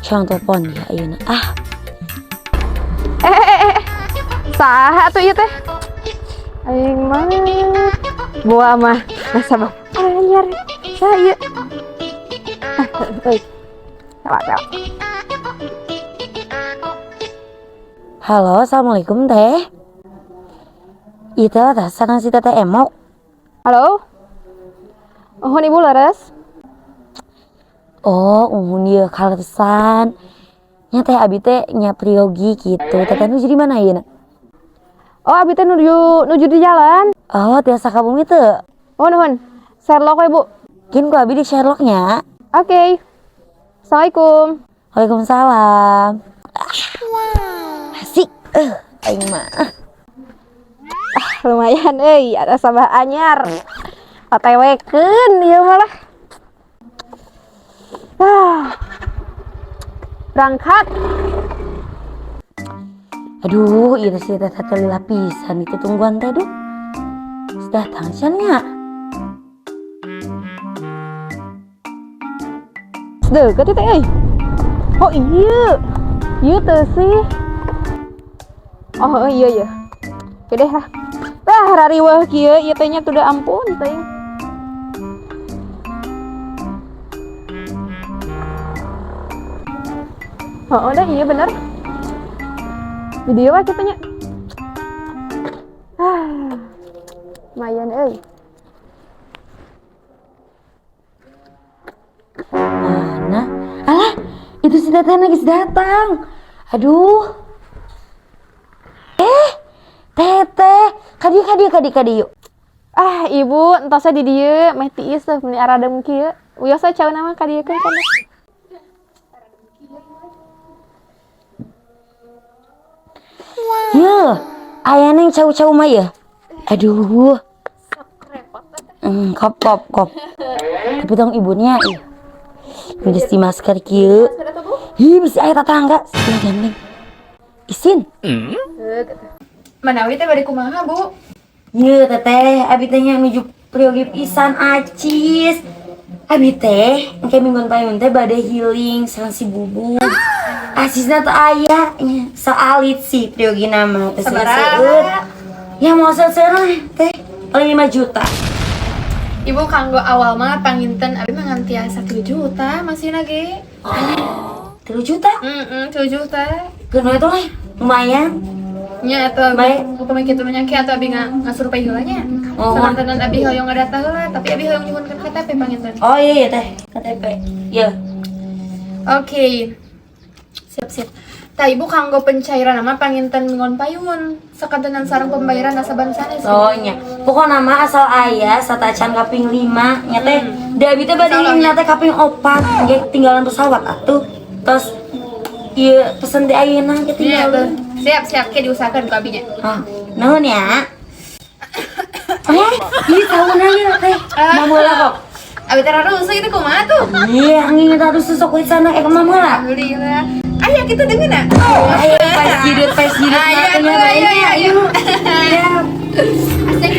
Curang telepon ya ayeuna. Saha tuh ieu teh? Aing mah buah mah sabar. Anyar. Saha ieu? Euy. Lewat. Halo, assalamualaikum teh. Itu teh sareng si teteh Emo. Halo? Uhun ibu laras? Oh, uhun ieu kaleresan. Nya teh abi teh nya Priyogi gitu. Teteh nu jadi mana ayeuna? Oh, abi teh nuju di jalan. Oh, tiasa ka bumi teu. Uhun. Sherlock we, Bu. Kin ku abi di Sherlocknya. Oke. Assalamualaikum. Waalaikumsalam. Asik. Aing mah. Lumayan euy, ada sabah anyar. OTW-keun ieu mah lah. Berangkat. Aduh, ieu si teteh teh lila pisan itu tungguan teh duh. Sudah datang cenah. Deukeut teh euy. Oh iya. Ieu teh sih. Oh iya. Oke deh lah. Rariweuh kieu ieu teh nya tuh da ampun teuing. Oh udah iya bener. Video apa kita nya? Lumayan euy. Mana? Alah, itu si teteh lagi datang. Aduh. Teteh, kadi yuk. Ibu entosnya di dieu meh tiis teh meni aradem kieu. Wios cauna nama kadiekeun kana. Yeuh, aya neng cau-cau mah ya. Aduh. Kop. Tapi tong ibunya geus di masker kieu. Hi, bisa aya tetangga. Sing gandeng. Isin. Manawi teh bade kumaha, Bu? Yeuh, teteh, abi teh nya nuju Priyogi pisan acis. Abi teh engke minggon payun teh bade healing sareng si Bubu. Asisna teh aya nya saalit si Priyogi nama teh seueur. Ya mau seueur teh 5 juta. Ibu kanggo awal mah panginten abi mah ngan tiasa 3 juta masihna ge. 3 juta? 3 juta. Geuna itu lah, lumayan. Nya atuh upami kitu nya ki atuh abi ngasurup heula nya. Samantenan abi hoyong ngadata heula, tapi abi hoyong nyuhunkeun KTP panginten. Oh iya teh, KTP. Iya. Oke. Siap. Tah ibu kanggo pencairan nama panginten mingon payun. Sakantenan sareng pembayaran nasaban sanes. Oh nya. Pokokna mah asal aya satacan kaping 5 nya teh. Da abi teh bade ngina teh kaping 4, ge tinggalan pesawat atuh. Terus ieu pesen di ayeuna ge tinggal. Siap ke diusahakan ku abinya. Naon ya? Ih tahu nanya teh. Mameula kok. Abi teh rusuh itu kumaha tuh? Iya, angin tadi susok we sana mameula. Alhamdulillah. Ayo kita dengeuna. Ayo pas jidut Ayo. Ayo. Asik.